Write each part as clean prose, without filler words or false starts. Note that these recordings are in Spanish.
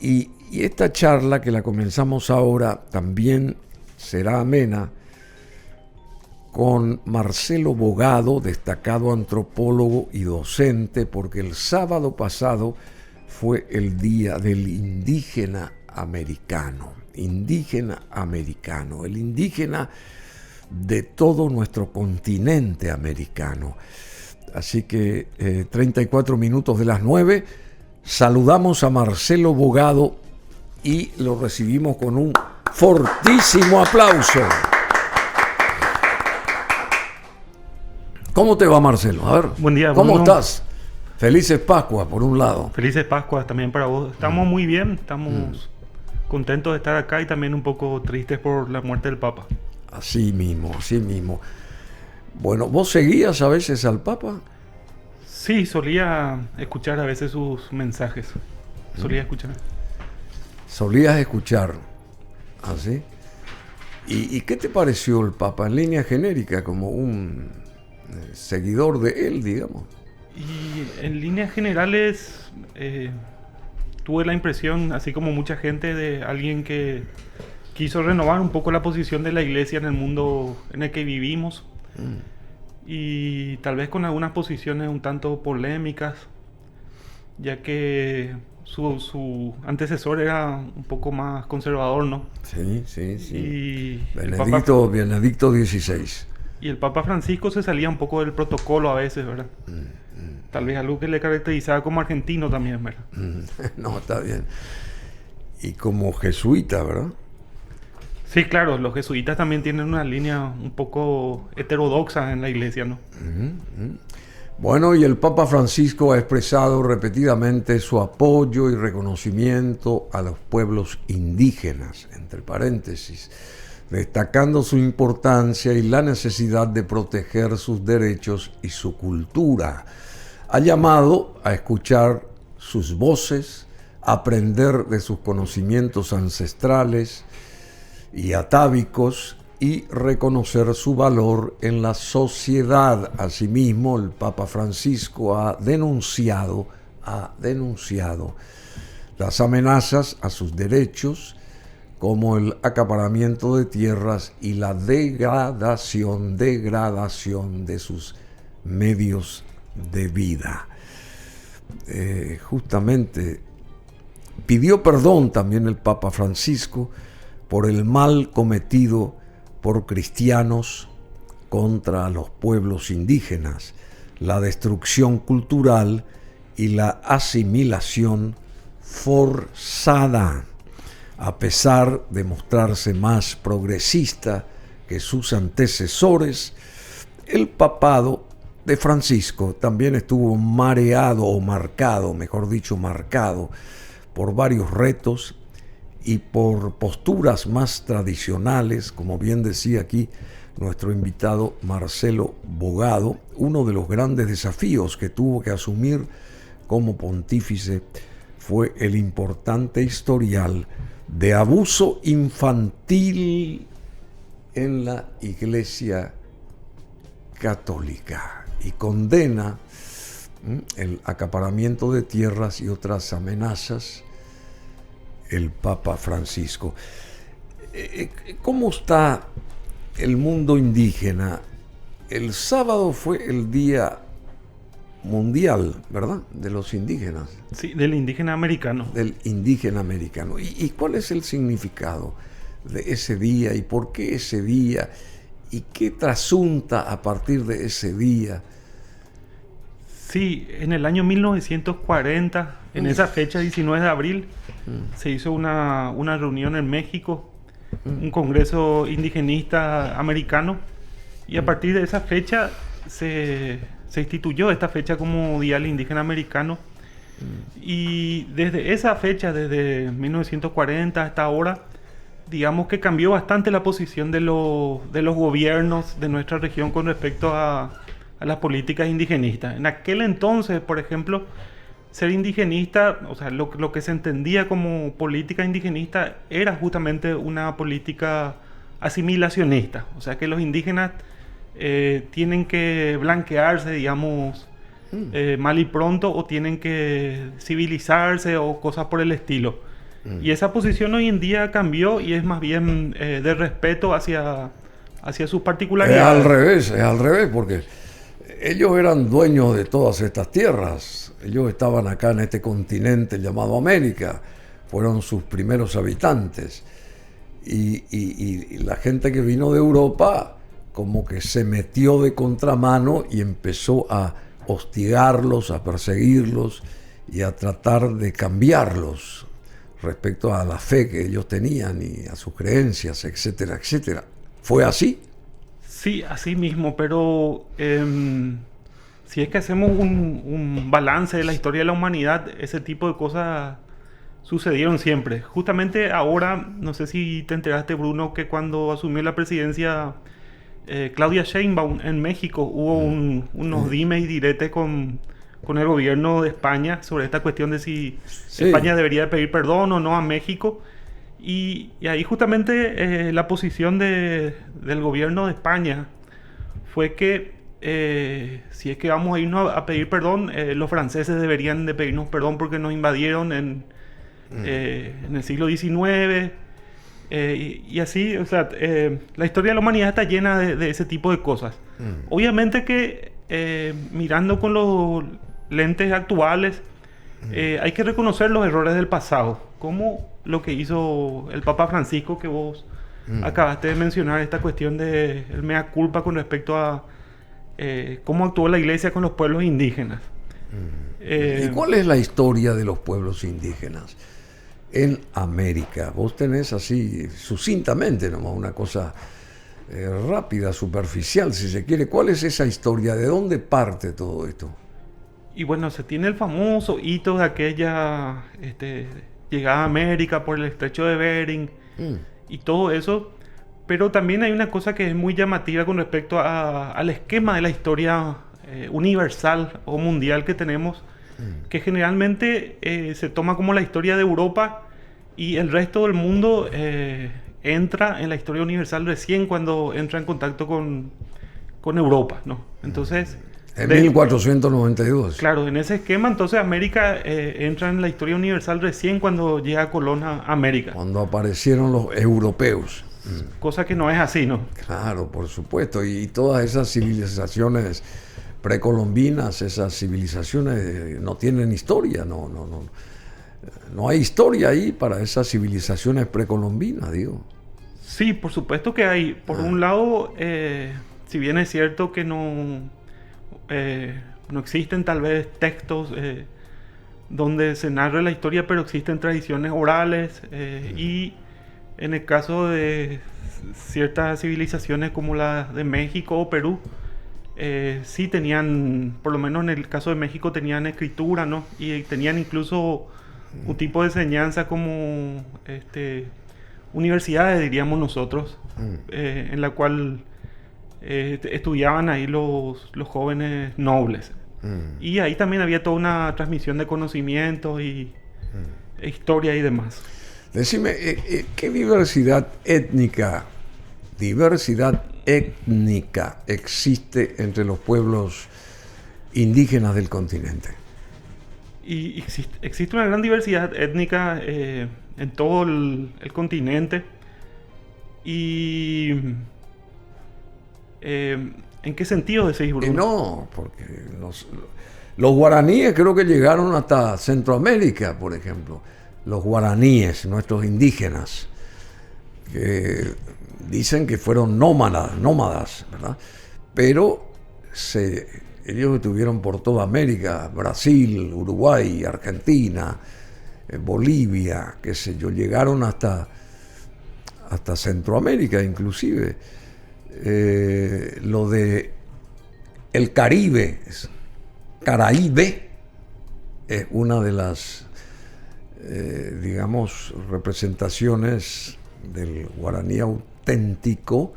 Y esta charla que la comenzamos ahora también será amena con Marcelo Bogado, destacado antropólogo y docente, porque el sábado pasado fue el Día del Indígena Americano. Indígena americano, el indígena de todo nuestro continente americano. Así que 34 minutos de las 9, saludamos a Marcelo Bogado y lo recibimos con un fortísimo aplauso. ¿Cómo te va, Marcelo? A ver, buen día, ¿cómo Bruno? estás? Felices Pascuas, por un lado. Felices Pascuas también para vos. Estamos muy bien, estamos contentos de estar acá y también un poco tristes por la muerte del Papa. Así mismo, así mismo. Bueno, ¿vos seguías a veces al Papa? Sí, solía escuchar a veces sus mensajes. Solía escuchar. Solías escuchar, ¿así? ¿Y qué te pareció el Papa en línea genérica, como un seguidor de él, digamos? Y en líneas generales tuve la impresión, así como mucha gente, de alguien que quiso renovar un poco la posición de la Iglesia en el mundo en el que vivimos. Y tal vez con algunas posiciones un tanto polémicas, ya que su antecesor era un poco más conservador, ¿no? Sí. Y Benedicto XVI. Y el Papa Francisco se salía un poco del protocolo a veces, ¿verdad? Tal vez algo que le caracterizaba como argentino también, ¿verdad? No, está bien. Y como jesuita, ¿verdad? Sí, claro, los jesuitas también tienen una línea un poco heterodoxa en la iglesia, ¿no? Bueno, y el Papa Francisco ha expresado repetidamente su apoyo y reconocimiento a los pueblos indígenas, entre paréntesis, destacando su importancia y la necesidad de proteger sus derechos y su cultura. Ha llamado a escuchar sus voces, aprender de sus conocimientos ancestrales y atávicos y reconocer su valor en la sociedad. Asimismo, el Papa Francisco ha denunciado las amenazas a sus derechos, como el acaparamiento de tierras y la degradación de sus medios de vida. Justamente pidió perdón también el Papa Francisco por el mal cometido por cristianos contra los pueblos indígenas, la destrucción cultural y la asimilación forzada. A pesar de mostrarse más progresista que sus antecesores, el papado de Francisco también estuvo marcado por varios retos y por posturas más tradicionales, como bien decía aquí nuestro invitado Marcelo Bogado. Uno de los grandes desafíos que tuvo que asumir como pontífice fue el importante historial de abuso infantil en la Iglesia Católica, y condena el acaparamiento de tierras y otras amenazas el Papa Francisco. ¿Cómo está el mundo indígena? El sábado fue el Día Mundial, ¿verdad?, de los indígenas. Sí, del indígena americano. Del indígena americano. ¿Y cuál es el significado de ese día? ¿Y por qué ese día? ¿Y qué trasunta a partir de ese día? Sí, en el año 1940, en esa fecha, 19 de abril, se hizo una reunión en México, un congreso indigenista americano, y a partir de esa fecha se instituyó esta fecha como Día del Indígena Americano. Y desde esa fecha, desde 1940 hasta ahora, digamos que cambió bastante la posición de los gobiernos de nuestra región con respecto a las políticas indigenistas. En aquel entonces, por ejemplo, ser indigenista, o sea, lo que se entendía como política indigenista era justamente una política asimilacionista. O sea, que los indígenas tienen que blanquearse, digamos, mal y pronto, o tienen que civilizarse o cosas por el estilo. Y esa posición hoy en día cambió y es más bien de respeto hacia sus particularidades. Es al revés, porque ellos eran dueños de todas estas tierras. Ellos estaban acá en este continente llamado América. Fueron sus primeros habitantes. Y la gente que vino de Europa como que se metió de contramano y empezó a hostigarlos, a perseguirlos y a tratar de cambiarlos respecto a la fe que ellos tenían y a sus creencias, etcétera, etcétera. ¿Fue así? Sí, así mismo, pero si es que hacemos un balance de la historia de la humanidad, ese tipo de cosas sucedieron siempre. Justamente ahora, no sé si te enteraste, Bruno, que cuando asumió la presidencia Claudia Sheinbaum en México, hubo unos dimes y diretes con el gobierno de España sobre esta cuestión de si España debería pedir perdón o no a México. Y ahí justamente la posición del gobierno de España fue que si es que vamos a irnos a pedir perdón, los franceses deberían de pedirnos perdón porque nos invadieron en el siglo XIX. Y así, o sea, la historia de la humanidad está llena de ese tipo de cosas. Obviamente que mirando con los lentes actuales, hay que reconocer los errores del pasado, como lo que hizo el Papa Francisco, que vos acabaste de mencionar, esta cuestión de el mea culpa con respecto a cómo actuó la Iglesia con los pueblos indígenas. ¿Y cuál es la historia de los pueblos indígenas en América? Vos tenés así, sucintamente, nomás una cosa rápida, superficial, si se quiere. ¿Cuál es esa historia? ¿De dónde parte todo esto? Y bueno, se tiene el famoso hito de aquella llegada a América por el estrecho de Bering y todo eso, pero también hay una cosa que es muy llamativa con respecto al esquema de la historia universal o mundial que tenemos, que generalmente se toma como la historia de Europa y el resto del mundo entra en la historia universal recién cuando entra en contacto con Europa, ¿no? Entonces... En 1492. Claro, en ese esquema, entonces América entra en la historia universal recién cuando llega Colón a América. Cuando aparecieron los europeos. Cosa que no es así, ¿no? Claro, por supuesto. Y todas esas civilizaciones precolombinas, esas civilizaciones no tienen historia, no hay historia ahí para esas civilizaciones precolombinas, digo. Sí, por supuesto que hay. Por un lado, si bien es cierto que no existen tal vez textos donde se narre la historia, pero existen tradiciones orales y en el caso de ciertas civilizaciones como la de México o Perú, sí tenían, por lo menos en el caso de México, tenían escritura, ¿no? Y tenían incluso un tipo de enseñanza como universidades, diríamos nosotros, en la cual estudiaban ahí los jóvenes nobles. Y ahí también había toda una transmisión de conocimientos y historia y demás. Decime, ¿qué diversidad étnica existe entre los pueblos indígenas del continente? Y existe una gran diversidad étnica en todo el continente. Y ¿en qué sentido decís, Bruno? No, porque los guaraníes creo que llegaron hasta Centroamérica, por ejemplo. Los guaraníes, nuestros indígenas, que dicen que fueron nómadas, ¿verdad? Pero ellos estuvieron por toda América, Brasil, Uruguay, Argentina, Bolivia, qué sé yo, llegaron hasta Centroamérica inclusive. Lo de el Caribe, Caraíbe, es una de las digamos representaciones del guaraní auténtico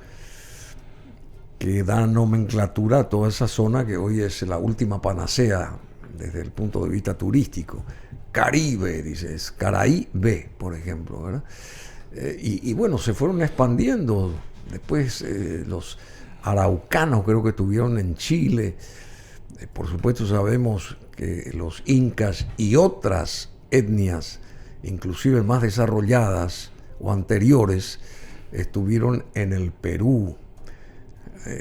que da nomenclatura a toda esa zona que hoy es la última panacea desde el punto de vista turístico. Caribe, dices, Caraíbe, por ejemplo, ¿verdad? Y bueno, se fueron expandiendo. Después los araucanos creo que estuvieron en Chile. Por supuesto sabemos que los incas y otras etnias inclusive más desarrolladas o anteriores, estuvieron en el Perú.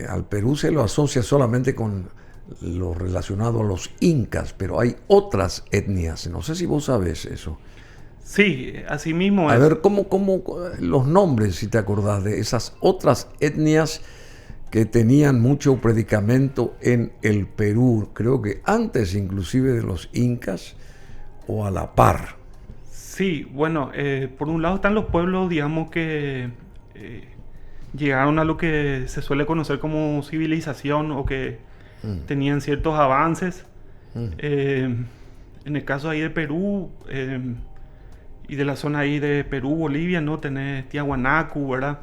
Al Perú se lo asocia solamente con lo relacionado a los incas, pero hay otras etnias. No sé si vos sabés eso. Sí, así mismo A es. ver, ¿cómo los nombres, si te acordás, de esas otras etnias que tenían mucho predicamento en el Perú? Creo que antes inclusive de los incas o a la par. Sí, bueno, por un lado están los pueblos, digamos, que llegaron a lo que se suele conocer como civilización o que tenían ciertos avances. En el caso ahí de Perú y de la zona ahí de Perú, Bolivia, ¿no? Tenés Tiahuanacu, ¿verdad?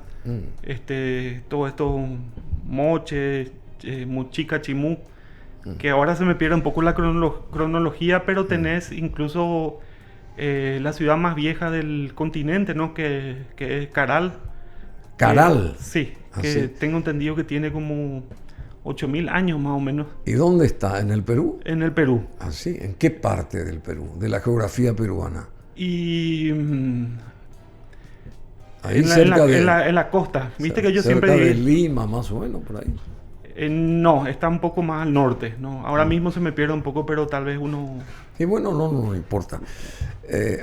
Todo esto, Moche, Mochica, Chimú, que ahora se me pierde un poco la cronología, pero tenés incluso la ciudad más vieja del continente, ¿no? Que es Caral. Caral. Sí, que Así. tengo entendido que tiene como 8.000 años más o menos ¿Y dónde está? ¿En el Perú? en el Perú. ¿Así? ¿En qué parte del Perú? De la geografía peruana. Y Ahí en cerca de, en la costa. Viste que yo siempre cerca de digo, Lima, más o menos, por ahí. no, está un poco más al norte, ¿no? Ahora mismo se me pierde un poco, pero tal vez uno... Y bueno, no importa.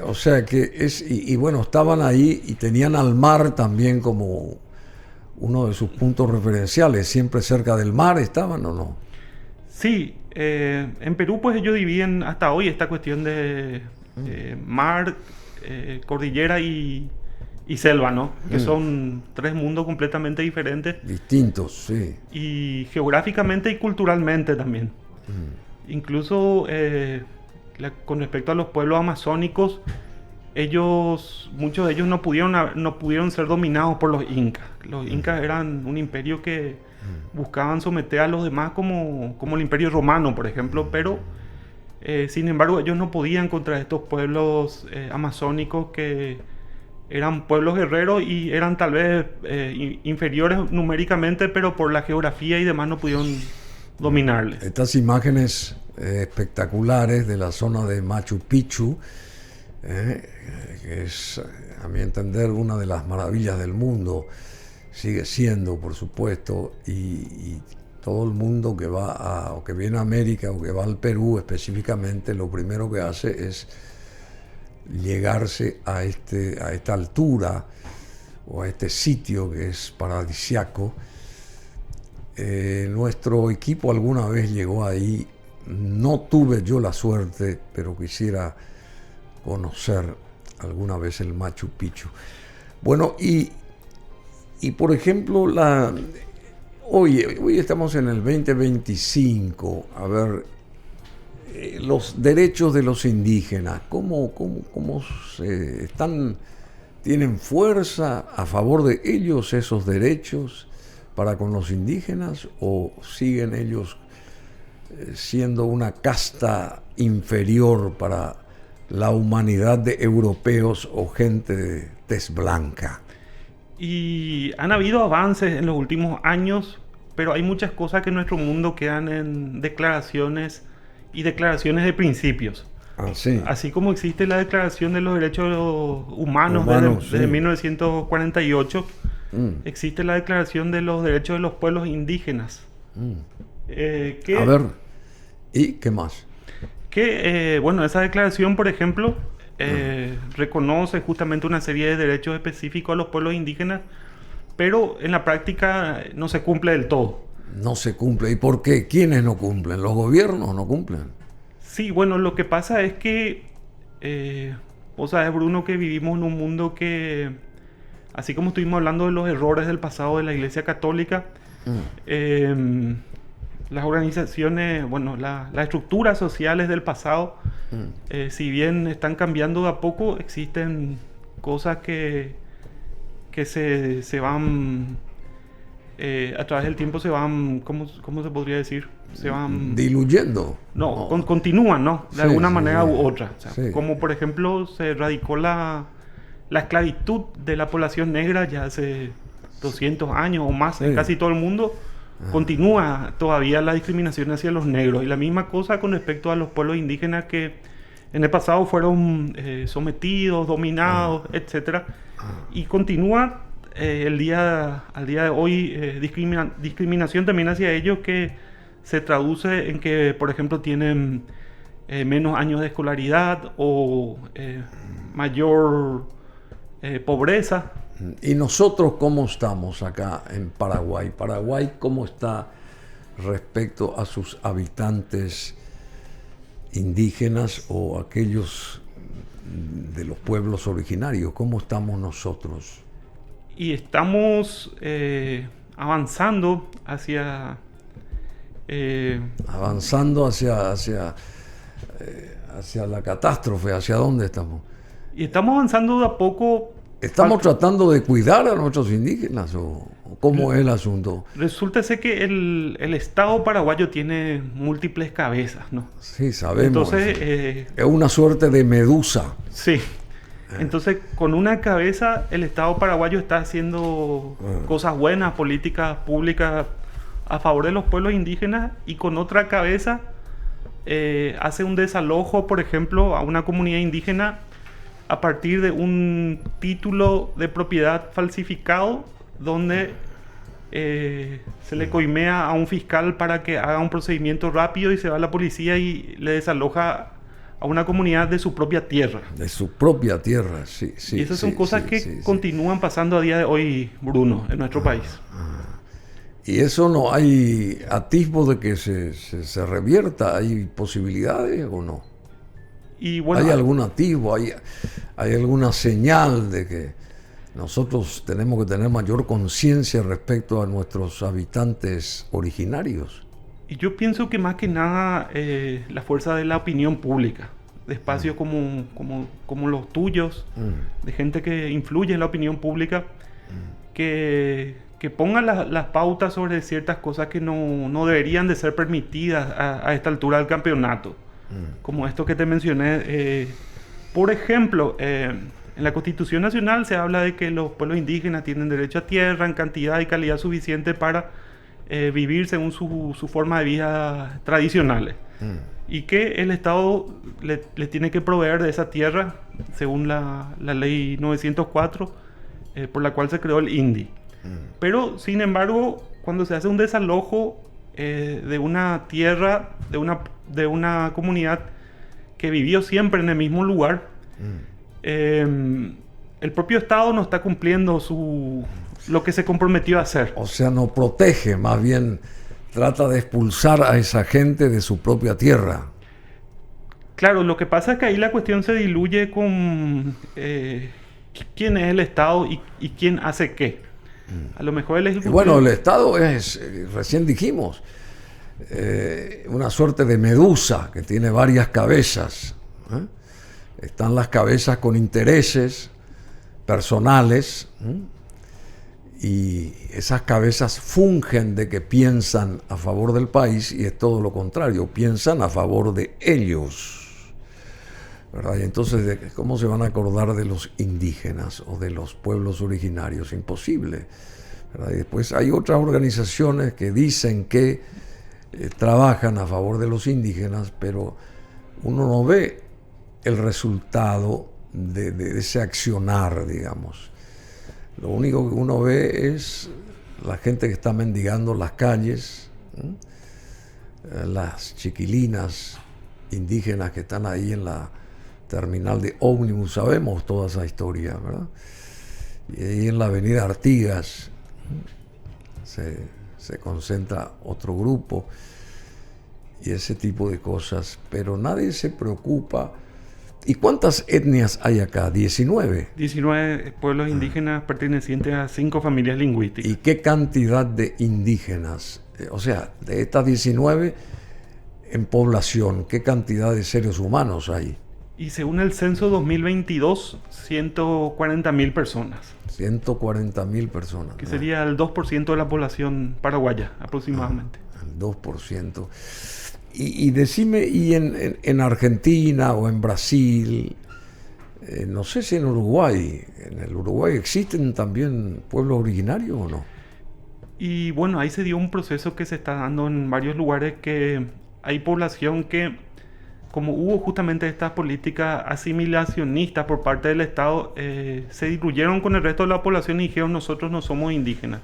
O sea que es... Y bueno, estaban ahí y tenían al mar también como uno de sus puntos referenciales. Siempre cerca del mar estaban, ¿o no? Sí, en Perú pues ellos dividen hasta hoy esta cuestión de mar, cordillera y selva, ¿no? Que son tres mundos completamente diferentes Distintos, sí. y geográficamente y culturalmente también. Incluso con respecto a los pueblos amazónicos, muchos de ellos no pudieron ser dominados por los incas. Los incas eran un imperio que buscaban someter a los demás como el imperio romano, por ejemplo, pero sin embargo ellos no podían contra estos pueblos amazónicos que eran pueblos guerreros y eran tal vez inferiores numéricamente, pero por la geografía y demás no pudieron dominarles. Estas imágenes espectaculares de la zona de Machu Picchu, que es, a mi entender, una de las maravillas del mundo, sigue siendo, por supuesto, y todo el mundo que va o que viene a América o que va al Perú específicamente, lo primero que hace es llegarse a esta altura o a este sitio que es paradisiaco. Nuestro equipo alguna vez llegó ahí, no tuve yo la suerte, pero quisiera conocer alguna vez el Machu Picchu. Bueno, y por ejemplo, hoy estamos en el 2025, a ver, los derechos de los indígenas, ¿cómo tienen fuerza a favor de ellos esos derechos para con los indígenas, o siguen ellos siendo una casta inferior para la humanidad de europeos o gente de tez blanca? Y han habido avances en los últimos años, pero hay muchas cosas que en nuestro mundo quedan en declaraciones y declaraciones de principios. Sí. Así como existe la Declaración de los Derechos Humanos desde 1948, existe la Declaración de los Derechos de los Pueblos Indígenas. A ver, ¿y qué más? Bueno, esa declaración, por ejemplo, reconoce justamente una serie de derechos específicos a los pueblos indígenas, pero en la práctica no se cumple del todo. No se cumple. ¿Y por qué? ¿Quiénes no cumplen? ¿Los gobiernos no cumplen? Sí, bueno, lo que pasa es que, vos sabés, Bruno, que vivimos en un mundo que, así como estuvimos hablando de los errores del pasado de la Iglesia Católica, las organizaciones, bueno, las estructuras sociales del pasado, si bien están cambiando de a poco, existen cosas que se van, a través del tiempo se van, ¿cómo se podría decir? Se van... diluyendo. No, continúan, ¿no? De alguna manera u otra. O sea, sí. Como por ejemplo se erradicó la esclavitud de la población negra ya hace 200 años o más en casi todo el mundo. Continúa todavía la discriminación hacia los negros. Y la misma cosa con respecto a los pueblos indígenas que en el pasado fueron sometidos, dominados, etcétera, y continúa al día de hoy discriminación también hacia ellos, que se traduce en que, por ejemplo, tienen menos años de escolaridad o mayor pobreza. ¿Y nosotros cómo estamos acá en Paraguay? ¿Paraguay cómo está respecto a sus habitantes indígenas o aquellos de los pueblos originarios? ¿Cómo estamos nosotros? Y estamos avanzando hacia... avanzando hacia la catástrofe. ¿Hacia dónde estamos? Y estamos avanzando de a poco. ¿Estamos tratando de cuidar a nuestros indígenas o cómo es el asunto? Resulta ser que el Estado paraguayo tiene múltiples cabezas, ¿no? Sí, sabemos. Entonces, es una suerte de medusa. Sí. Entonces, con una cabeza, el Estado paraguayo está haciendo cosas buenas, políticas públicas a favor de los pueblos indígenas, y con otra cabeza hace un desalojo, por ejemplo, a una comunidad indígena a partir de un título de propiedad falsificado, donde se le coimea a un fiscal para que haga un procedimiento rápido, y se va a la policía y le desaloja a una comunidad de su propia tierra. De su propia tierra, sí. Y esas son cosas que continúan pasando a día de hoy, Bruno, en nuestro país. Y eso no hay atisbo de que se revierta. ¿Hay posibilidades o no? Y bueno, ¿Hay algún atisbo? ¿Hay alguna señal de que nosotros tenemos que tener mayor conciencia respecto a nuestros habitantes originarios? Y yo pienso que más que nada la fuerza de la opinión pública, de espacios como los tuyos, de gente que influye en la opinión pública, que pongan las pautas sobre ciertas cosas que no deberían de ser permitidas a esta altura del campeonato. Como esto que te mencioné. Por ejemplo, en la Constitución Nacional se habla de que los pueblos indígenas tienen derecho a tierra en cantidad y calidad suficiente para vivir según su forma de vida tradicionales. Y que el Estado le tiene que proveer de esa tierra según la ley 904, por la cual se creó el INDI. Pero, sin embargo, cuando se hace un desalojo de una tierra, de una comunidad que vivió siempre en el mismo lugar, el propio Estado no está cumpliendo lo que se comprometió a hacer. O sea, no protege, más bien trata de expulsar a esa gente de su propia tierra. Claro, lo que pasa es que ahí la cuestión se diluye con quién es el Estado y quién hace qué. A lo mejor el Ejecutivo... Bueno, el Estado es, recién dijimos, una suerte de medusa que tiene varias cabezas. Están las cabezas con intereses personales, y esas cabezas fungen de que piensan a favor del país, y es todo lo contrario, piensan a favor de ellos, ¿verdad? Y entonces, ¿cómo se van a acordar de los indígenas o de los pueblos originarios? Imposible, ¿verdad? Y después hay otras organizaciones que dicen que trabajan a favor de los indígenas, pero uno no ve el resultado de ese accionar, digamos. Lo único que uno ve es la gente que está mendigando las calles, las chiquilinas indígenas que están ahí en la terminal de ómnibus. Sabemos toda esa historia, ¿verdad? Y ahí en la avenida Artigas se concentra otro grupo y ese tipo de cosas, pero nadie se preocupa. ¿Y cuántas etnias hay acá? 19. 19 pueblos indígenas pertenecientes a 5 familias lingüísticas. ¿Y qué cantidad de indígenas? O sea, de estas 19 en población, ¿qué cantidad de seres humanos hay? Y según el censo 2022, 140.000 personas. 140.000 personas. Que sería el 2% de la población paraguaya, aproximadamente. El 2%. Y decime, ¿y en Argentina o en Brasil, no sé si en Uruguay, en el Uruguay existen también pueblos originarios o no? Y bueno, ahí se dio un proceso que se está dando en varios lugares, que hay población que como hubo justamente estas políticas asimilacionistas por parte del Estado, se diluyeron con el resto de la población y dijeron nosotros no somos indígenas.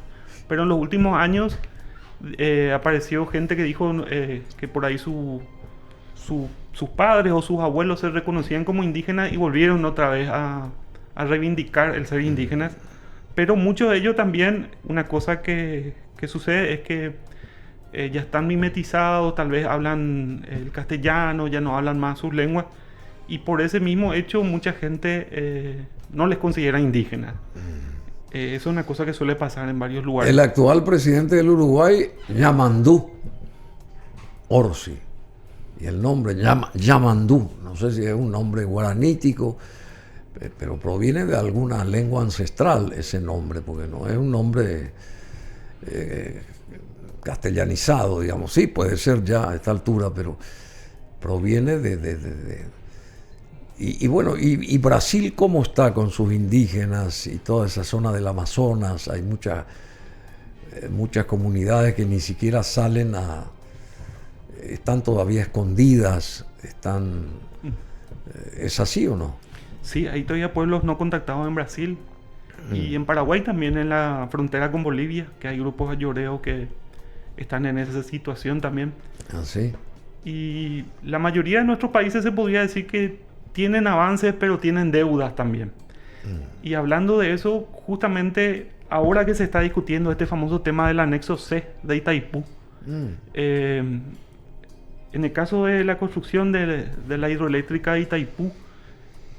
Pero en los últimos años apareció gente que dijo que por ahí sus padres o sus abuelos se reconocían como indígenas y volvieron otra vez a reivindicar el ser indígenas. Pero muchos de ellos también, una cosa que sucede es que ya están mimetizados, tal vez hablan el castellano, ya no hablan más sus lenguas, y por ese mismo hecho mucha gente no les considera indígenas. Eso es una cosa que suele pasar en varios lugares. El actual presidente del Uruguay, Yamandú Orsi, y el nombre Yamandú, no sé si es un nombre guaranítico, pero proviene de alguna lengua ancestral ese nombre, porque no es un nombre castellanizado, digamos. Sí, puede ser ya a esta altura, pero proviene y bueno, y Brasil, ¿cómo está con sus indígenas y toda esa zona del Amazonas? Hay muchas comunidades que ni siquiera están todavía escondidas, ¿es así o no? Sí, hay todavía pueblos no contactados en Brasil y en Paraguay también, en la frontera con Bolivia, que hay grupos ayoreos que están en esa situación también. ¿Ah, sí? Y la mayoría de nuestros países se podría decir que tienen avances, pero tienen deudas también. Y hablando de eso, justamente ahora que se está discutiendo este famoso tema del anexo C de Itaipú, en el caso de la construcción de la hidroeléctrica de Itaipú,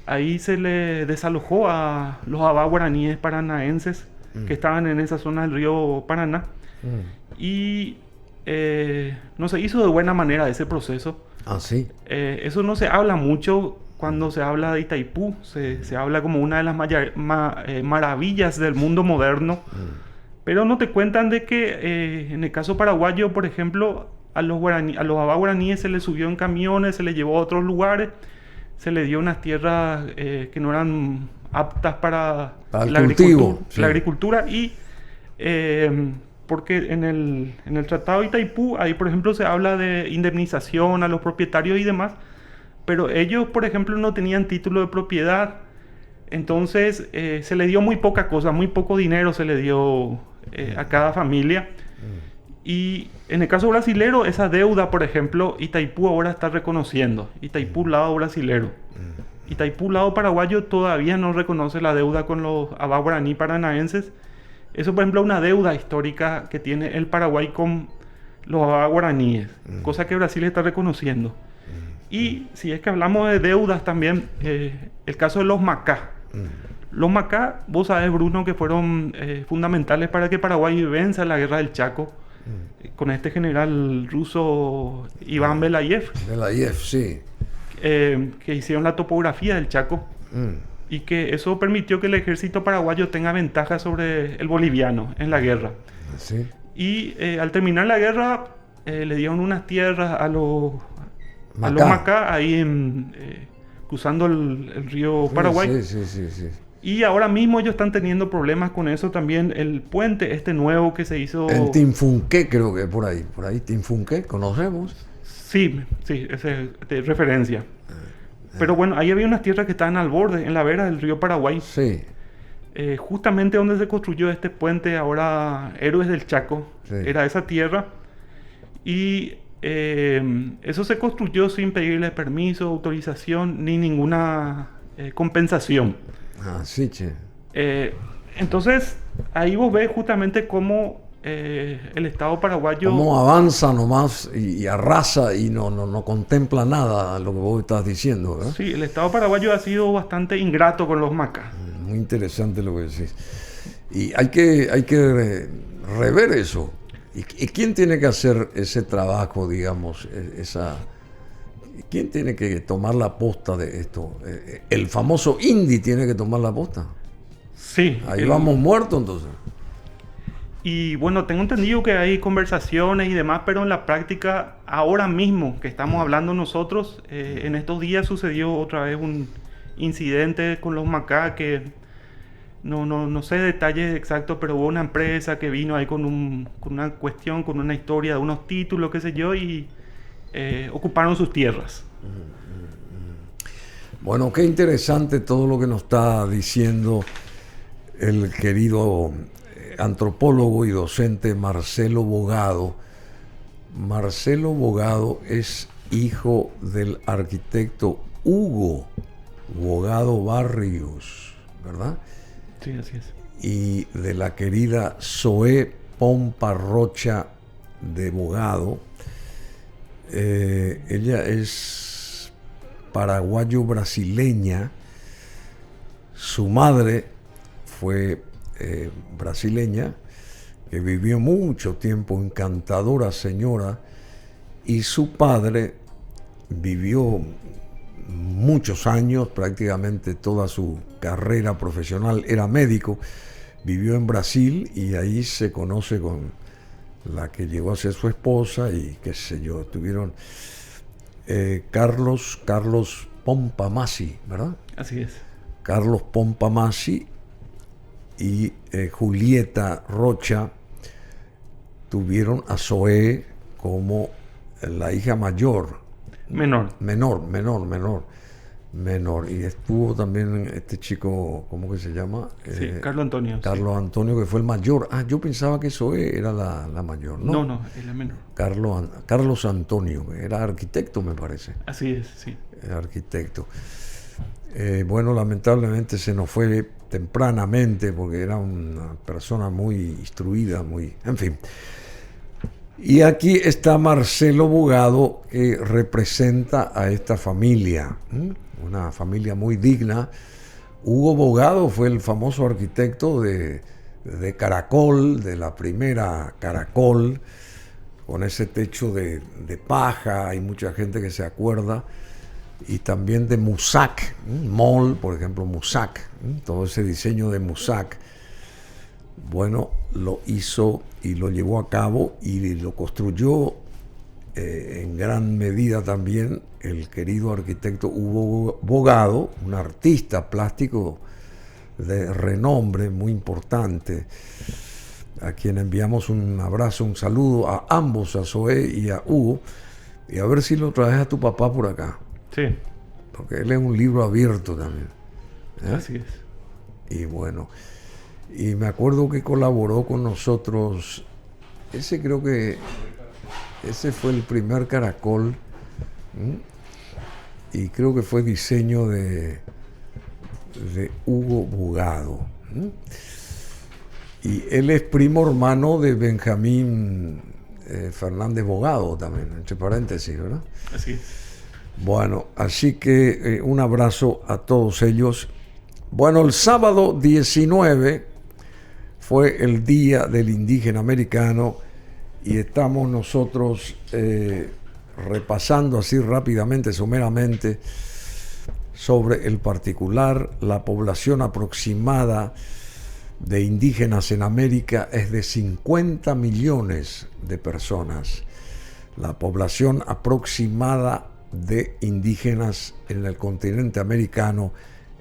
ahí se le desalojó a los abá guaraníes paranaenses que estaban en esa zona del río Paraná. Y no se hizo de buena manera ese proceso. Ah, sí. Eso no se habla mucho cuando se habla de Itaipú. Se habla como una de las maravillas del mundo moderno. Pero no te cuentan de que en el caso paraguayo, por ejemplo, a los abá guaraníes se les subió en camiones, se les llevó a otros lugares, se les dio unas tierras que no eran aptas para la agricultura y porque en el Tratado de Itaipú, ahí por ejemplo se habla de indemnización a los propietarios y demás, pero ellos por ejemplo no tenían título de propiedad, entonces se le dio muy poca cosa, muy poco dinero se le dio a cada familia. Y en el caso brasilero, esa deuda, por ejemplo, Itaipú ahora está reconociendo. Itaipú lado brasilero. Itaipú lado paraguayo todavía no reconoce la deuda con los abá guaraní paranaenses. Eso, por ejemplo, es una deuda histórica que tiene el Paraguay con los abá guaraníes, cosa que Brasil está reconociendo. Y si es que hablamos de deudas también, el caso de los Macá. Los Macá, vos sabés, Bruno, que fueron fundamentales para que Paraguay venza la guerra del Chaco. Con este general ruso Iván Belayev. Belayev, sí. Que hicieron la topografía del Chaco. Y que eso permitió que el ejército paraguayo tenga ventaja sobre el boliviano en la guerra. Sí. Y al terminar la guerra le dieron unas tierras a los Macá ahí cruzando el río Paraguay. Sí. Y ahora mismo ellos están teniendo problemas con eso también. El puente este nuevo que se hizo... En Tinfunqué, creo que por ahí. Tinfunqué, ¿conocemos? Sí, esa es de referencia. Pero bueno, ahí había unas tierras que estaban al borde, en la vera del río Paraguay. Sí. Justamente donde se construyó este puente, ahora Héroes del Chaco, era esa tierra. Y eso se construyó sin pedirle permiso, autorización, ni ninguna compensación. Ah, sí, che. Entonces, ahí vos ves justamente cómo el Estado paraguayo... Cómo avanza nomás y arrasa y no contempla nada lo que vos estás diciendo, ¿verdad? Sí, el Estado paraguayo ha sido bastante ingrato con los Macá. Muy interesante lo que decís. Y hay que rever eso. ¿Y quién tiene que hacer ese trabajo, digamos, ¿Quién tiene que tomar la posta de esto? El famoso Indy tiene que tomar la posta. Sí. Ahí vamos muertos entonces. Y bueno, tengo entendido que hay conversaciones y demás, pero en la práctica, ahora mismo que estamos hablando nosotros, en estos días sucedió otra vez un incidente con los Macá que no sé detalles exactos, pero hubo una empresa que vino ahí con una cuestión, con una historia de unos títulos, qué sé yo, y ocuparon sus tierras. Bueno, qué interesante todo lo que nos está diciendo el querido antropólogo y docente Marcelo Bogado. Marcelo Bogado es hijo del arquitecto Hugo Bogado Barrios, ¿verdad? Sí, así es. Y de la querida Zoé Pompa Rocha de Bogado. Ella es paraguayo-brasileña. Su madre fue brasileña, que vivió mucho tiempo, encantadora señora, y su padre vivió muchos años, prácticamente toda su carrera profesional, era médico, vivió en Brasil y ahí se conoce con la que llegó a ser su esposa y qué sé yo, tuvieron Carlos Pompamasi, ¿verdad? Así es. Carlos Pompamasi y Julieta Rocha tuvieron a Zoé como la hija mayor. Menor. Y estuvo también este chico, ¿cómo que se llama? Sí, Carlos Antonio. Carlos sí. Antonio, que fue el mayor. Ah, yo pensaba que Zoé era la mayor. No, es la menor. Carlos Antonio, que era arquitecto, me parece. Así es, sí. Era arquitecto. Bueno, lamentablemente se nos fue tempranamente porque era una persona muy instruida, en fin. Y aquí está Marcelo Bogado, que representa a esta familia, una familia muy digna. Hugo Bogado fue el famoso arquitecto de Caracol, de la primera Caracol, con ese techo de paja, hay mucha gente que se acuerda, y también de Musac, Mall, por ejemplo, Musac, todo ese diseño de Musac. Bueno, lo hizo y lo llevó a cabo y lo construyó en gran medida también el querido arquitecto Hugo Bogado, un artista plástico de renombre muy importante, a quien enviamos un abrazo, un saludo a ambos, a Zoé y a Hugo, y a ver si lo traes a tu papá por acá. Sí. Porque él es un libro abierto también. Así es. Y bueno, y me acuerdo que colaboró con nosotros, creo que ese fue el primer Caracol, y creo que fue diseño de Hugo Bogado. Y él es primo hermano de Benjamín Fernández Bogado también, entre paréntesis, ¿verdad? Así es. Bueno, así que un abrazo a todos ellos. Bueno, el sábado 19 fue el Día del Indígena Americano y estamos nosotros repasando así rápidamente, someramente, sobre el particular. La población aproximada de indígenas en América es de 50 millones de personas. La población aproximada de indígenas en el continente americano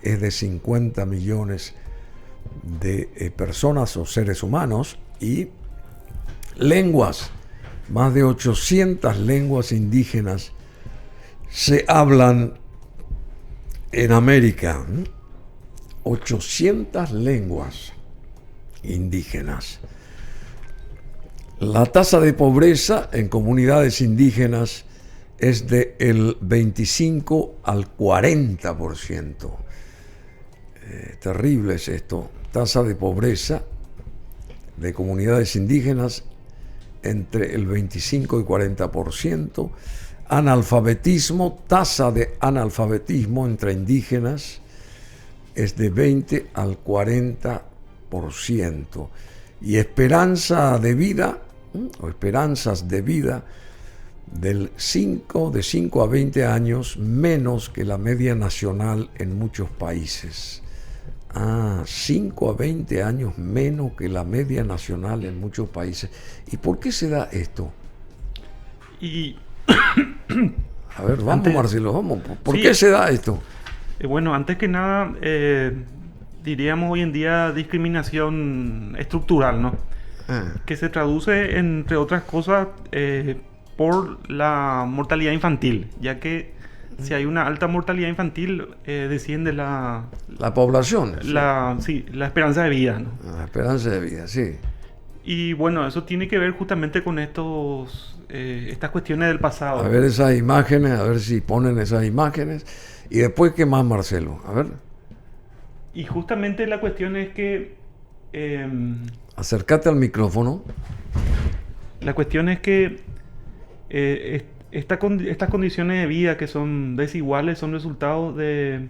es de 50 millones de personas o seres humanos, y lenguas, más de 800 lenguas indígenas se hablan en América. 800 lenguas indígenas. La tasa de pobreza en comunidades indígenas es del 25 al 40%. Terrible es esto. Tasa de pobreza de comunidades indígenas entre el 25 y 40%. Analfabetismo, tasa de analfabetismo entre indígenas es de 20 al 40%. Y esperanza de vida, o esperanzas de vida, de 5 a 20 años menos que la media nacional en muchos países. 5 a 20 años menos que la media nacional en muchos países. ¿Y por qué se da esto? Y a ver, vamos, Marcelo, vamos. ¿Por qué se da esto? Bueno, antes que nada, diríamos hoy en día discriminación estructural, ¿no? Que se traduce, entre otras cosas, por la mortalidad infantil, ya que si hay una alta mortalidad infantil, desciende la población. La esperanza de vida, ¿no? La esperanza de vida, sí. Y bueno, eso tiene que ver justamente con estas cuestiones del pasado. A ver esas imágenes, a ver si ponen esas imágenes. Y después, ¿qué más, Marcelo? A ver. Y justamente la cuestión es que... Acércate al micrófono. La cuestión es que estas condiciones de vida que son desiguales son resultado de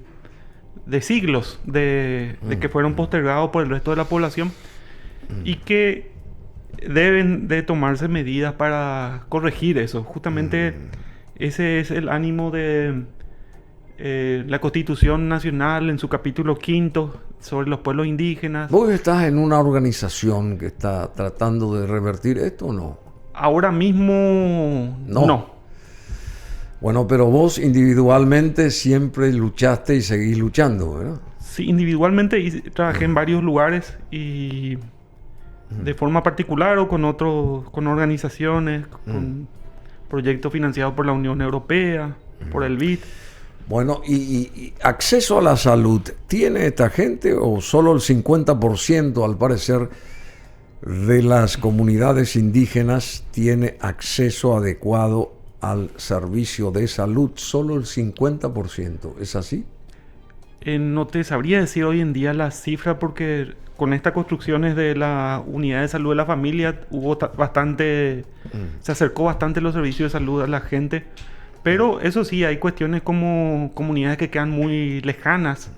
siglos de que fueron postergados por el resto de la población y que deben de tomarse medidas para corregir eso. Justamente ese es el ánimo de la Constitución Nacional en su capítulo 5 sobre los pueblos indígenas. ¿Vos estás en una organización que está tratando de revertir esto o no? Ahora mismo no. Bueno, pero vos individualmente siempre luchaste y seguís luchando, ¿verdad? Sí, individualmente trabajé en varios lugares y de forma particular o con organizaciones, con proyectos financiados por la Unión Europea, por el BID. Bueno, y acceso a la salud, ¿tiene esta gente o solo el 50%, al parecer, de las comunidades indígenas tiene acceso adecuado al servicio de salud? Solo el 50%, ¿es así? No te sabría decir hoy en día la cifra porque con estas construcciones de la unidad de salud de la familia hubo se acercó bastante los servicios de salud a la gente. Pero eso sí, hay cuestiones como comunidades que quedan muy lejanas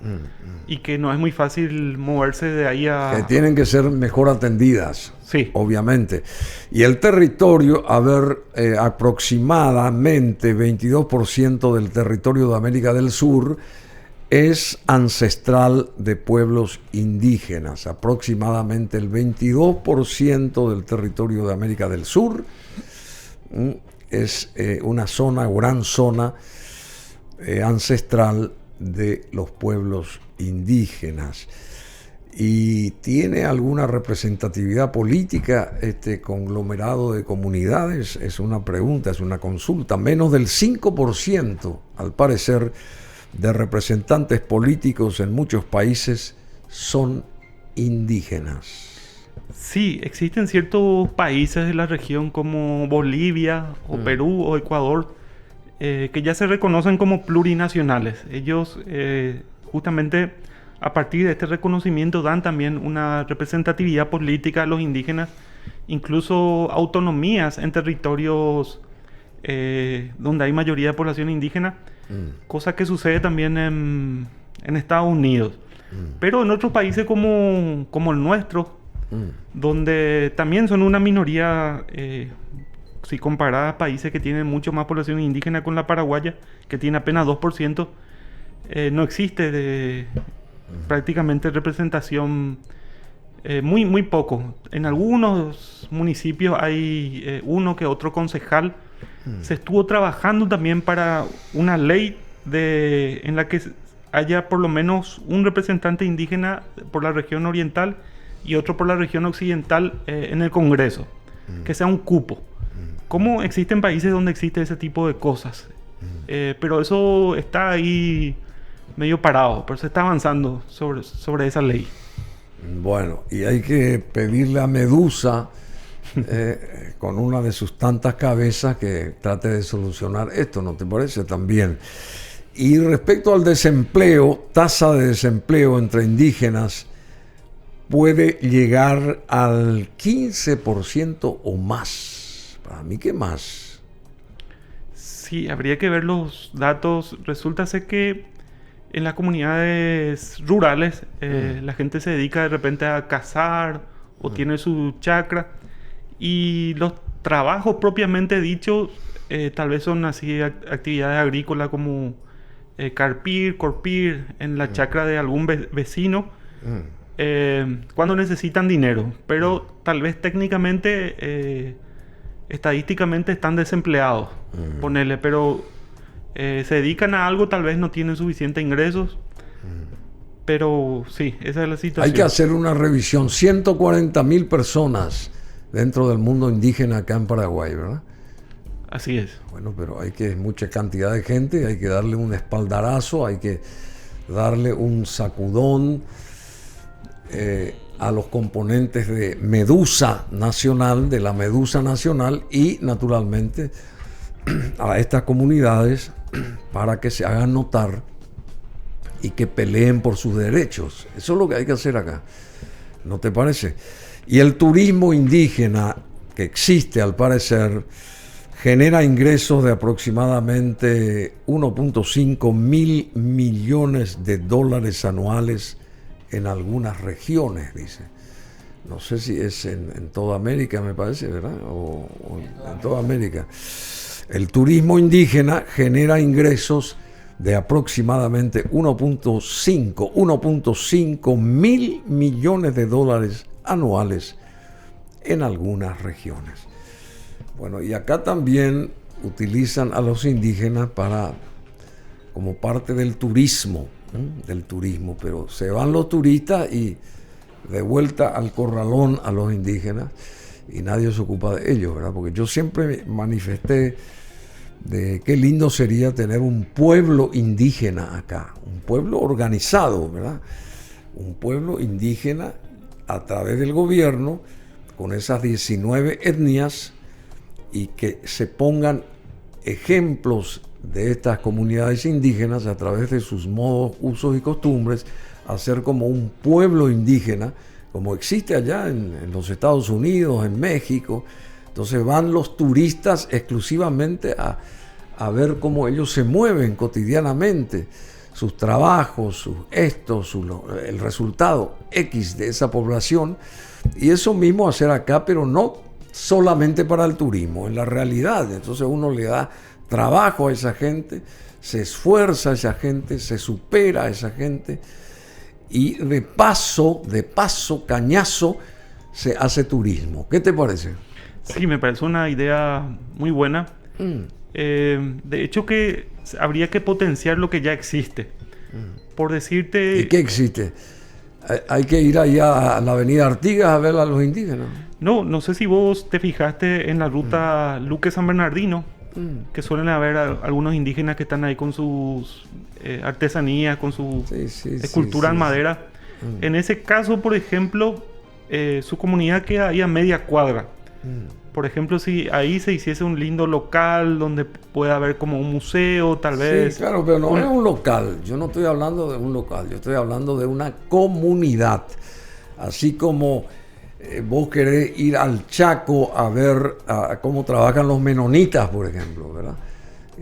y que no es muy fácil moverse de ahí a... Que tienen que ser mejor atendidas, sí, obviamente. Y el territorio, aproximadamente 22% del territorio de América del Sur es ancestral de pueblos indígenas. Aproximadamente el 22% del territorio de América del Sur es una gran zona ancestral de los pueblos indígenas. ¿Y tiene alguna representatividad política este conglomerado de comunidades? Es una pregunta, es una consulta. Menos del 5%, al parecer, de representantes políticos en muchos países son indígenas. Sí, existen ciertos países de la región como Bolivia o Perú o Ecuador que ya se reconocen como plurinacionales. Ellos justamente a partir de este reconocimiento dan también una representatividad política a los indígenas, incluso autonomías en territorios donde hay mayoría de población indígena, cosa que sucede también en Estados Unidos. Pero en otros países como el nuestro, donde también son una minoría, si comparada a países que tienen mucho más población indígena con la paraguaya, que tiene apenas 2%, no existe prácticamente representación, muy poco. En algunos municipios hay uno que otro concejal. Se estuvo trabajando también para una ley en la que haya por lo menos un representante indígena por la región oriental y otro por la región occidental en el Congreso, que sea un cupo. Como existen países donde existe ese tipo de cosas, pero eso está ahí medio parado, pero se está avanzando sobre esa ley. Bueno, y hay que pedirle a Medusa, con una de sus tantas cabezas, que trate de solucionar esto, ¿no te parece? También. Y respecto al desempleo, tasa de desempleo entre indígenas puede llegar al 15% o más. Para mí, ¿qué más? Sí, habría que ver los datos. Resulta ser que en las comunidades rurales la gente se dedica de repente a cazar o tiene su chacra, y los trabajos propiamente dichos tal vez son así actividades agrícolas como carpir, corpir en la chacra de algún vecino cuando necesitan dinero, pero tal vez técnicamente estadísticamente están desempleados, ponele, pero se dedican a algo, tal vez no tienen suficientes ingresos, pero sí, esa es la situación. Hay que hacer una revisión. 140.000 personas dentro del mundo indígena acá en Paraguay, ¿verdad? Así es. Bueno, pero mucha cantidad de gente, hay que darle un espaldarazo, hay que darle un sacudón a los componentes de Medusa Nacional, de la Medusa Nacional y naturalmente a estas comunidades para que se hagan notar y que peleen por sus derechos. Eso es lo que hay que hacer acá, ¿no te parece? Y el turismo indígena que existe, al parecer, genera ingresos de aproximadamente 1.5 mil millones de dólares anuales en algunas regiones, dice. No sé si es en toda América, me parece, ¿verdad? O en toda América. El turismo indígena genera ingresos de aproximadamente 1.5 mil millones de dólares anuales en algunas regiones. Bueno, y acá también utilizan a los indígenas como parte del turismo, pero se van los turistas y de vuelta al corralón a los indígenas y nadie se ocupa de ellos, ¿verdad? Porque yo siempre manifesté de qué lindo sería tener un pueblo indígena acá, un pueblo organizado, ¿verdad? Un pueblo indígena a través del gobierno, con esas 19 etnias, y que se pongan ejemplos de estas comunidades indígenas a través de sus modos, usos y costumbres, hacer como un pueblo indígena, como existe allá en los Estados Unidos, en México. Entonces van los turistas exclusivamente a ver cómo ellos se mueven cotidianamente, sus trabajos, el resultado X de esa población, y eso mismo hacer acá, pero no solamente para el turismo, en la realidad. Entonces uno le da trabajo a esa gente, se esfuerza a esa gente, se supera a esa gente, y de paso, cañazo, se hace turismo. ¿Qué te parece? Sí, me parece una idea muy buena. De hecho, que habría que potenciar lo que ya existe. Por decirte... ¿Y qué existe? Hay que ir allá a la avenida Artigas a ver a los indígenas. No sé si vos te fijaste en la ruta Luque-San Bernardino, que suelen haber algunos indígenas que están ahí con sus artesanías, con su escultura en madera. En ese caso, por ejemplo, su comunidad queda ahí a media cuadra. Por ejemplo, si ahí se hiciese un lindo local donde pueda haber como un museo, tal vez. Sí, claro, pero no es un local. Yo no estoy hablando de un local, yo estoy hablando de una comunidad. Así como vos querés ir al Chaco a ver cómo trabajan los menonitas, por ejemplo, ¿verdad?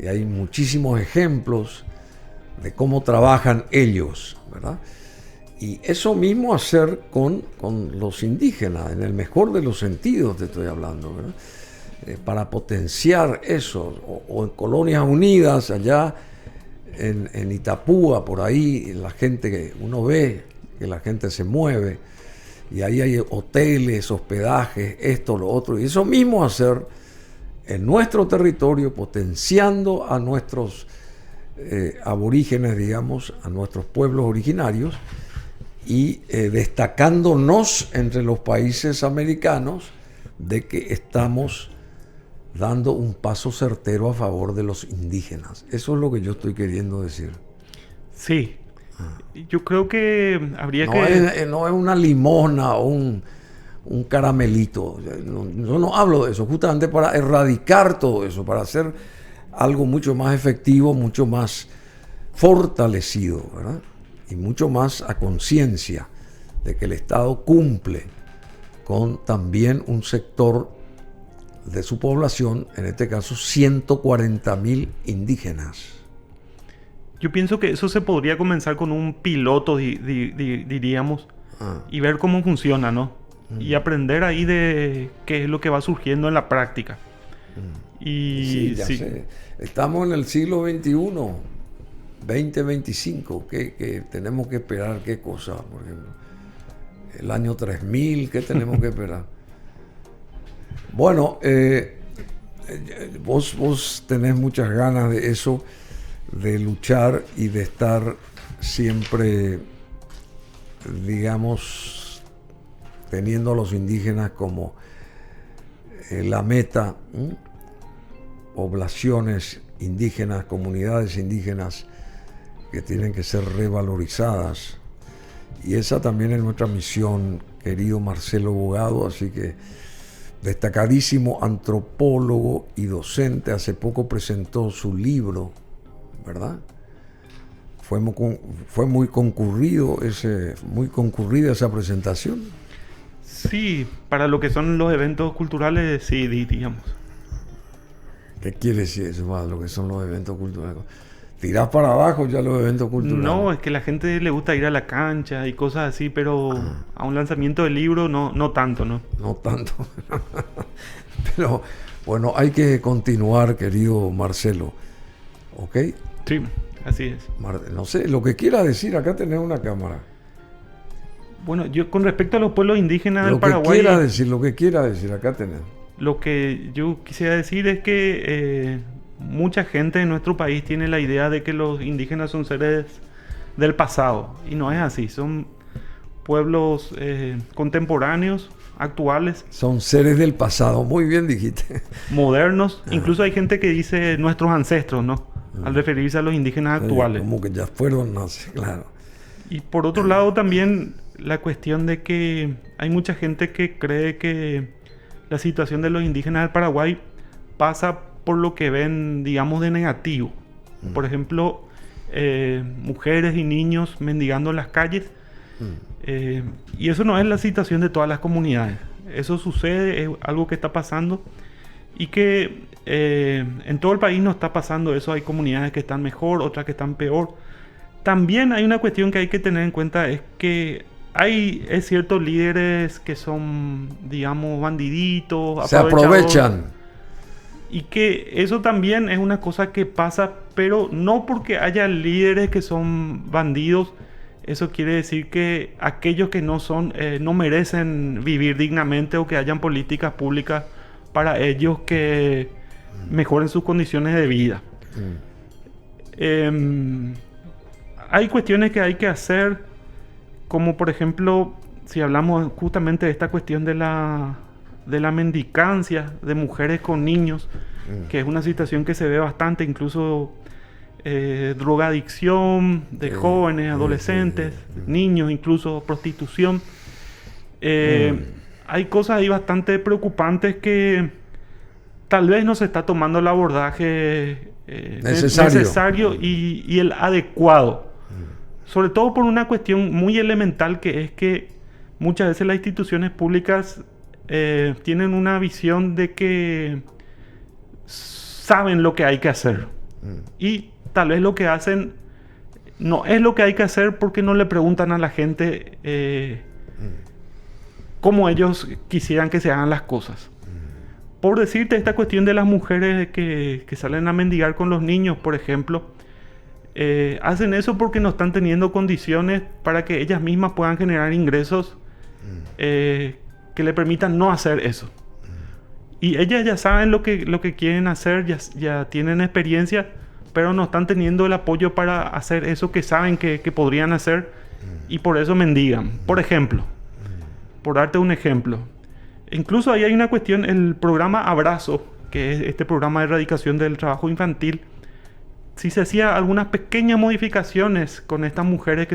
Y hay muchísimos ejemplos de cómo trabajan ellos, ¿verdad? Y eso mismo hacer con los indígenas, en el mejor de los sentidos te estoy hablando, ¿verdad? Para potenciar eso, o en Colonias Unidas, allá en Itapúa, por ahí, la gente que uno ve, que la gente se mueve, y ahí hay hoteles, hospedajes, esto, lo otro, y eso mismo hacer en nuestro territorio, potenciando a nuestros aborígenes, digamos, a nuestros pueblos originarios, y destacándonos entre los países americanos de que estamos dando un paso certero a favor de los indígenas. Eso es lo que yo estoy queriendo decir. Sí. Yo creo que habría no es una limosna o un caramelito. Yo no hablo de eso, justamente para erradicar todo eso, para hacer algo mucho más efectivo, mucho más fortalecido, ¿verdad? Y mucho más a conciencia de que el Estado cumple con también un sector de su población, en este caso 140.000 indígenas. Yo pienso que eso se podría comenzar con un piloto, diríamos, y ver cómo funciona, ¿no? Y aprender ahí de qué es lo que va surgiendo en la práctica. Y sí. Estamos en el siglo XXI, 2025, que tenemos que esperar qué cosa, por ejemplo. El año 3000, ¿qué tenemos que esperar? Bueno, vos tenés muchas ganas de eso, de luchar y de estar siempre, digamos, teniendo a los indígenas como la meta. poblaciones indígenas, comunidades indígenas que tienen que ser revalorizadas. Y esa también es nuestra misión, querido Marcelo Bogado, así que destacadísimo antropólogo y docente, hace poco presentó su libro, ¿verdad? Fue muy concurrida esa presentación. Sí, para lo que son los eventos culturales, sí, digamos. ¿Qué quiere decir eso, más lo que son los eventos culturales? ¿Tirás para abajo ya los eventos culturales? No, es que a la gente le gusta ir a la cancha y cosas así, pero a un lanzamiento del libro no tanto, ¿no? No tanto. Pero bueno, hay que continuar, querido Marcelo. ¿Ok? Sí, así es. No sé, lo que quiera decir, acá tenés una cámara. Bueno, yo con respecto a los pueblos indígenas del Paraguay... Lo que quiera decir, acá tenés. Lo que yo quisiera decir es que mucha gente en nuestro país tiene la idea de que los indígenas son seres del pasado, y no es así. Son pueblos contemporáneos, actuales. Son seres del pasado, muy bien dijiste. Modernos. Incluso hay gente que dice nuestros ancestros, ¿no? Al referirse a los indígenas actuales. Como que ya fueron, no sé, claro. Y por otro lado también la cuestión de que hay mucha gente que cree que la situación de los indígenas del Paraguay pasa por lo que ven, digamos, de negativo. Por ejemplo, mujeres y niños mendigando en las calles. Y eso no es la situación de todas las comunidades. Eso sucede, es algo que está pasando y que en todo el país no está pasando eso. Hay comunidades que están mejor, otras que están peor. También hay una cuestión que hay que tener en cuenta, es que hay ciertos líderes que son, digamos, bandiditos, se aprovechan. Y que eso también es una cosa que pasa, pero no porque haya líderes que son bandidos, eso quiere decir que aquellos que no son, no merecen vivir dignamente, o que hayan políticas públicas para ellos que mejoren sus condiciones de vida. Hay cuestiones que hay que hacer, como por ejemplo, si hablamos justamente de esta cuestión de la mendicancia de mujeres con niños, que es una situación que se ve bastante, incluso drogadicción de jóvenes, adolescentes, niños, incluso prostitución. Hay cosas ahí bastante preocupantes que tal vez no se está tomando el abordaje necesario y el adecuado. Sobre todo por una cuestión muy elemental, que es que muchas veces las instituciones públicas tienen una visión de que saben lo que hay que hacer. Y tal vez lo que hacen no es lo que hay que hacer, porque no le preguntan a la gente cómo ellos quisieran que se hagan las cosas. Por decirte, esta cuestión de las mujeres que salen a mendigar con los niños, por ejemplo, hacen eso porque no están teniendo condiciones para que ellas mismas puedan generar ingresos que le permitan no hacer eso. Y ellas ya saben lo que quieren hacer, ya tienen experiencia, pero no están teniendo el apoyo para hacer eso que saben que podrían hacer, y por eso mendigan. Por ejemplo, por darte un ejemplo, incluso ahí hay una cuestión, el programa Abrazo, que es este programa de erradicación del trabajo infantil. Si se hacía algunas pequeñas modificaciones con estas mujeres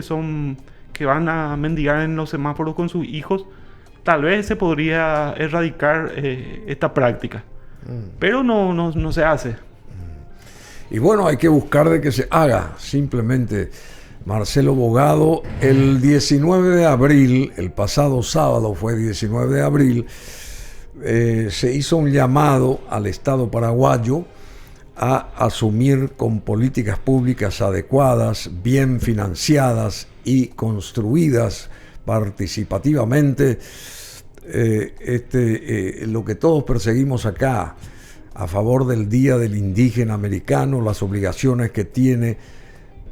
que van a mendigar en los semáforos con sus hijos, tal vez se podría erradicar esta práctica. Pero no se hace. Y bueno, hay que buscar de que se haga. Simplemente, Marcelo Bogado, el 19 de abril, el pasado sábado fue 19 de abril, se hizo un llamado al Estado paraguayo a asumir con políticas públicas adecuadas, bien financiadas y construidas participativamente, lo que todos perseguimos acá, a favor del Día del Indígena Americano, las obligaciones que tiene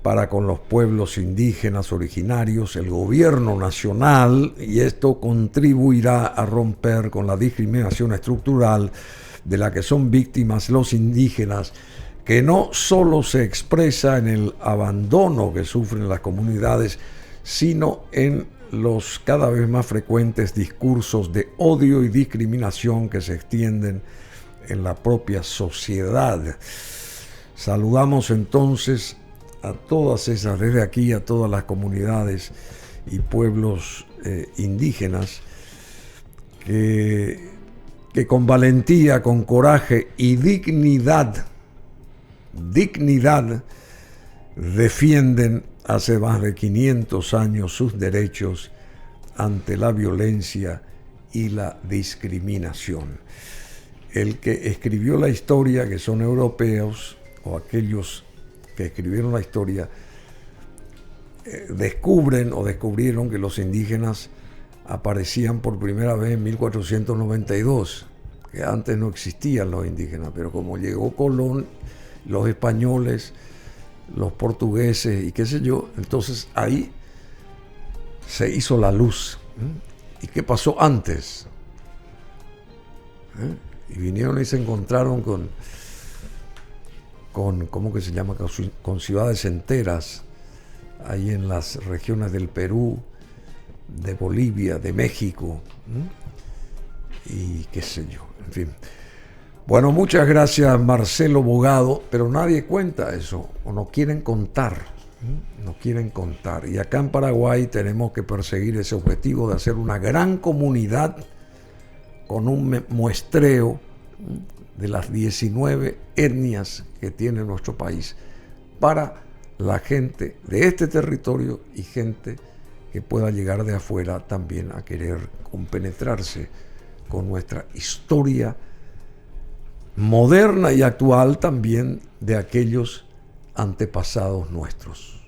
para con los pueblos indígenas originarios el gobierno nacional, y esto contribuirá a romper con la discriminación estructural de la que son víctimas los indígenas, que no solo se expresa en el abandono que sufren las comunidades, sino en los cada vez más frecuentes discursos de odio y discriminación que se extienden en la propia sociedad. Saludamos entonces a todas esas, desde aquí, a todas las comunidades y pueblos indígenas que con valentía, con coraje y dignidad defienden hace más de 500 años sus derechos ante la violencia y la discriminación. El que escribió la historia, que son europeos, o aquellos que escribieron la historia, descubrieron que los indígenas aparecían por primera vez en 1492, que antes no existían los indígenas, pero como llegó Colón, los españoles, los portugueses y qué sé yo, entonces ahí se hizo la luz. ¿Y qué pasó antes? Y vinieron y se encontraron con ¿cómo que se llama? Con ciudades enteras, ahí en las regiones del Perú, de Bolivia, de México, y qué sé yo, en fin. Bueno, muchas gracias, Marcelo Bogado, pero nadie cuenta eso, o no quieren contar, no quieren contar. Y acá en Paraguay tenemos que perseguir ese objetivo de hacer una gran comunidad con un muestreo de las 19 etnias que tiene nuestro país para la gente de este territorio y gente que pueda llegar de afuera también a querer compenetrarse con nuestra historia moderna y actual también de aquellos antepasados nuestros.